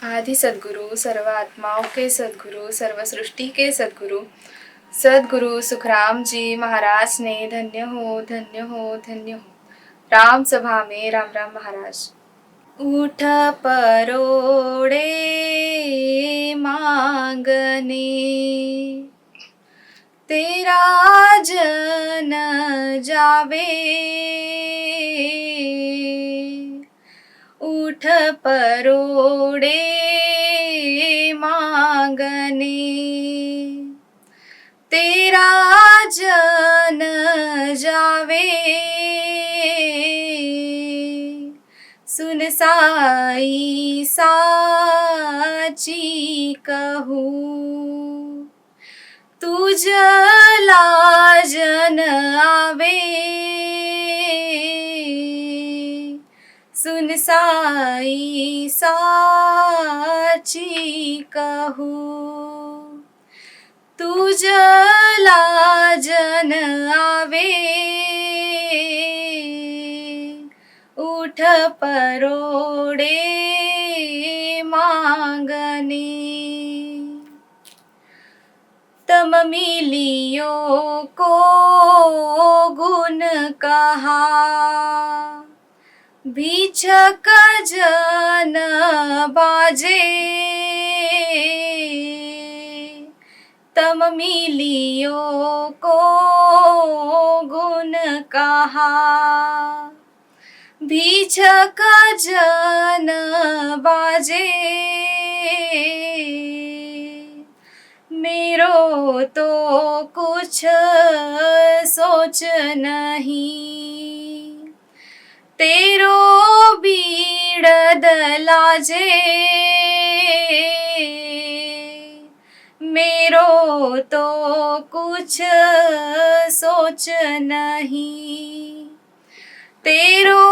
आदि सद्गुरु, सर्व आत्माओं के सद्गुरु, सर्व सृष्टि के सद्गुरु, सद्गुरु सुखराम जी महाराज ने धन्य हो, धन्य हो, धन्य हो। राम सभा में राम राम महाराज। उठ परोड़े मांगने, तेरा जन जावे। उठ परोड़े मांगने, तेरा जन जावे। सुन साई साची कहूँ, तुझ लाजन आवे। सुन साई साची कहूँ, तुझ लाजन आवे। उठ परोड़े मांगने, तम मिलियो को गुण कहा। भिक्षक जन बाजे, तम मिलियो को गुण कहा। भिक्षक जन बाजे, मेरो तो कुछ सोच नहीं। तेरो बीड़द लाजे, मेरो तो कुछ सोच नहीं। तेरो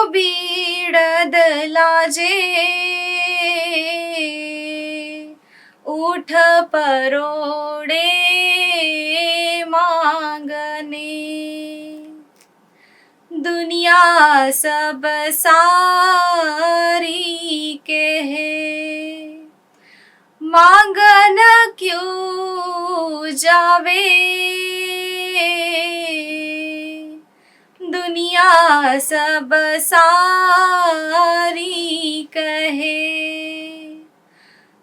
बीड़द लाजे, उठ परोड़े मांगने। दुनिया सब सारी कहे, मांगन क्यों जावे। दुनिया सब सारी कहे,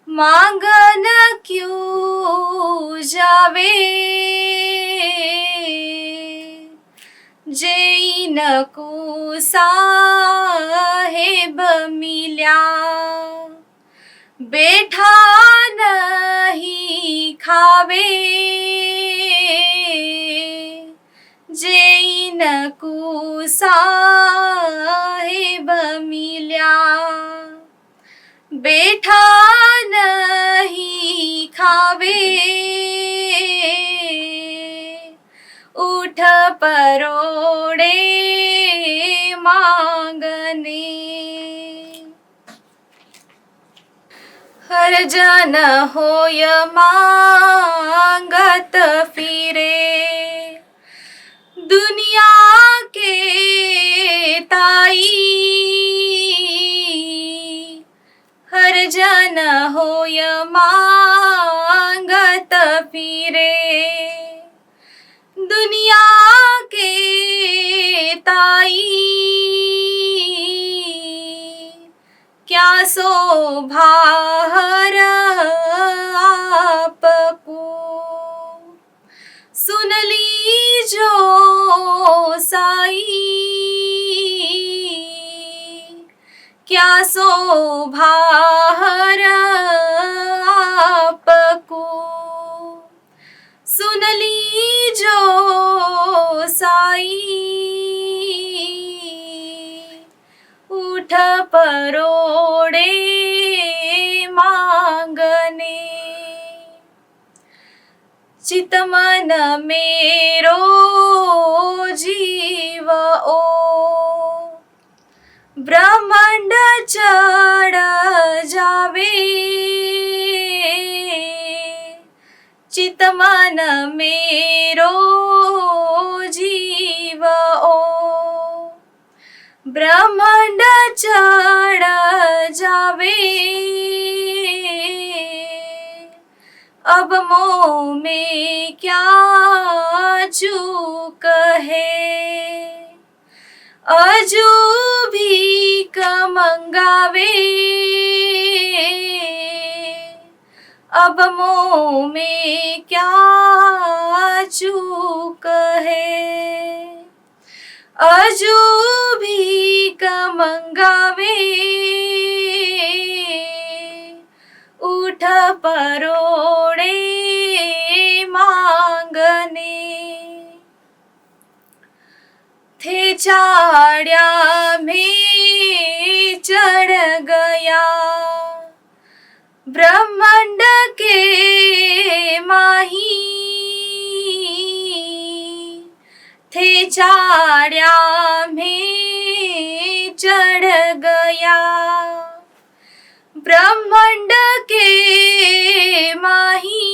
मांगन क्यों जावे। जैन को साहेब मिल्या, बैठा नहीं खावे। जैन को साहेब मिल्या, बैठा नहीं खावे। उठ परोड़े मांगने, हर जन होय मांगत फिरे। दुनिया के ताई, हर जन होय मांगत फिरे। दुनिया के ताई, क्या शोभा हर आपको। सुन लीजो साई, क्या शोभा हर आपको। सुन लीजो साई, उठ परोड़े मांगने। चितमन मेरो जीव ओ, ब्रह्मांड चढ़ जावे। चितमन मेरो जीव ओ, ब्रह्मांड चढ़ जावे। में क्या चूक है, अजू भीख मंगावे, अब मोह में क्या चूक है, अजू भीख मंगावे, उठ परोड़े मांगने, थे चाड़िया में चढ़ गया, ब्रह्मांड के माही, थे चाड़िया में चढ़ गया, ब्रह्मांड के माही,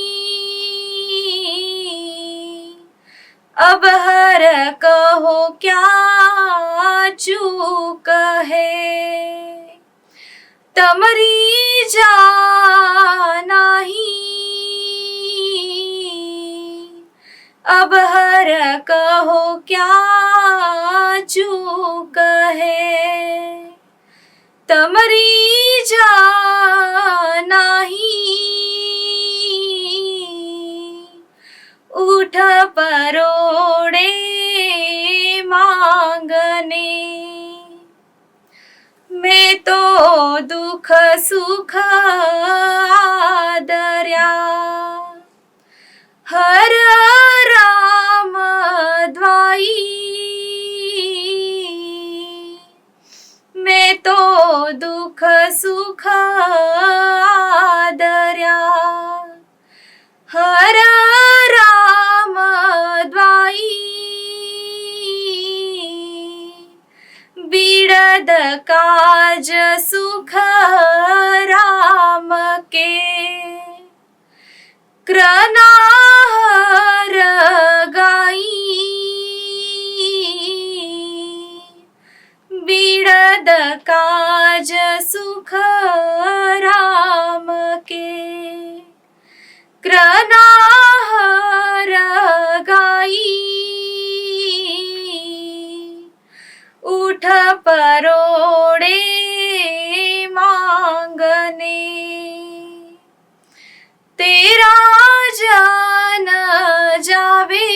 अब हर कहो क्या चूक है, तमरी जानाही, अब हर कहो क्या चूक है, तमरी जानाही, उठ परोड़े मांगने, मैं तो दुख सुख आदर्या, हर राम द्वाई, मैं तो दुख सुख आदर्या, हर राम द्वाई, बिड़द काज सुख राम के, कृनाहर गाई, बिड़द काज सुख राम के, कृनाहर गाई, उठ परोड़े मांगने, तेरा जान जावे,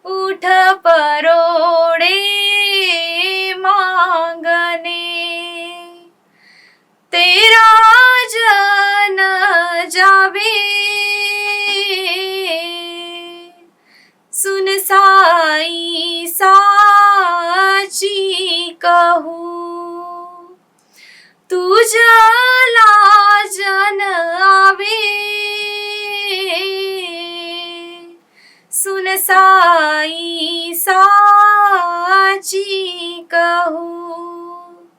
उठ परोड़े मांगने, तेरा जान जावे, सुन साई साची कहूँ, तुझ लाजन आवे, सुन साई साची कहूँ,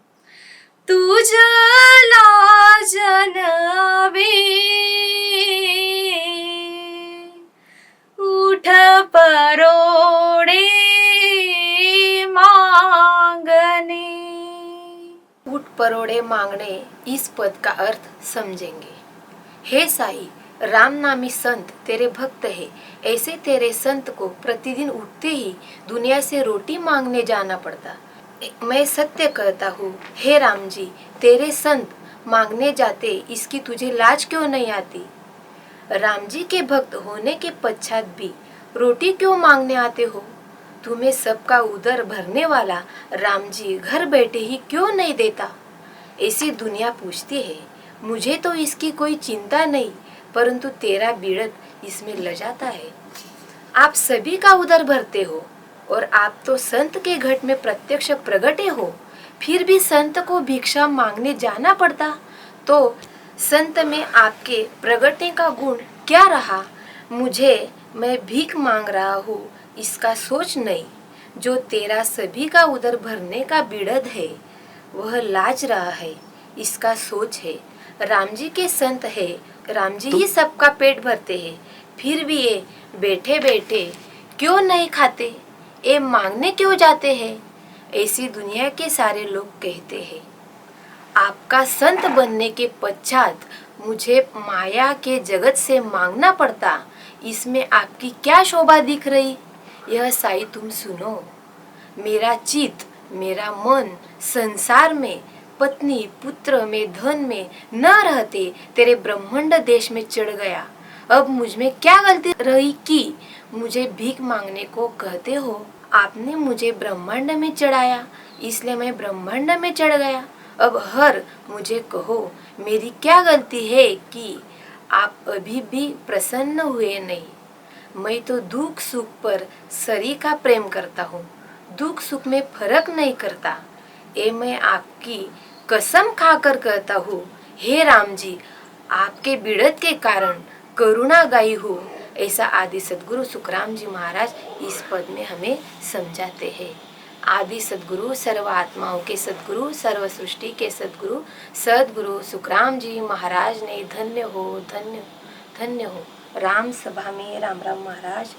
तुझ लाजन आवे, उठ परोड़े मांगने। उठ परोड़े मांगने इस पद का अर्थ समझेंगे। हे साई, राम नामी संत तेरे भक्त है, ऐसे तेरे संत को प्रतिदिन उठते ही दुनिया से रोटी मांगने जाना पड़ता। मैं सत्य कहता हूँ, हे राम जी, तेरे संत मांगने जाते, इसकी तुझे लाज क्यों नहीं आती? राम जी के भक्त होने के पश्चात भी रोटी क्यों मांगने आते हो? तुम्हें सबका उदर भरने वाला राम जी घर बैठे ही क्यों नहीं देता? ऐसी दुनिया पूछती है। मुझे तो इसकी कोई चिंता नहीं, परंतु तेरा बिड़द इसमें लजाता है। आप सभी का उदर भरते हो और आप तो संत के घट में प्रत्यक्ष प्रगटे हो, फिर भी संत को भिक्षा मांगने जाना पड़ता, तो संत में आपके प्रगटने का गुण क्या रहा? मैं भीख मांग रहा हूँ, इसका सोच नहीं। जो तेरा सभी का उदर भरने का बिड़द है, वह लाज रहा है, इसका सोच है। राम जी के संत है, राम जी ही सबका पेट भरते हैं, फिर भी ये बैठे बैठे क्यों नहीं खाते? ये मांगने क्यों जाते हैं? ऐसी दुनिया के सारे लोग कहते हैं। आपका संत बनने के पश्चात मुझे माया के जगत से मांगना पड़ता, इसमें आपकी क्या शोभा दिख रही? यह साई तुम सुनो। मेरा चित्त, मेरा मन संसार में, पत्नी पुत्र में, धन में न रहते तेरे ब्रह्मांड देश में चढ़ गया। अब मुझ में क्या गलती रही कि मुझे भीख मांगने को कहते हो? आपने मुझे ब्रह्मांड में चढ़ाया, इसलिए मैं ब्रह्मांड में चढ़ गया। अब हर मुझे कहो, मेरी क्या गलती है कि आप अभी भी प्रसन्न हुए नहीं? मैं तो दुख सुख पर सरी का प्रेम करता हूँ, दुख सुख में फर्क नहीं करता। ये मैं आपकी कसम खाकर कहता हूँ। हे राम जी, आपके बिड़त के कारण करुणा गाई हूँ, ऐसा आदि सद्गुरु सुखराम जी महाराज इस पद में हमें समझाते हैं। आदि सद्गुरु, सर्व आत्माओं के सद्गुरु, सर्व सृष्टि के सद्गुरु सद्गुरु सुखराम जी महाराज ने धन्य हो, धन्य धन्य हो। राम सभा में राम राम महाराज।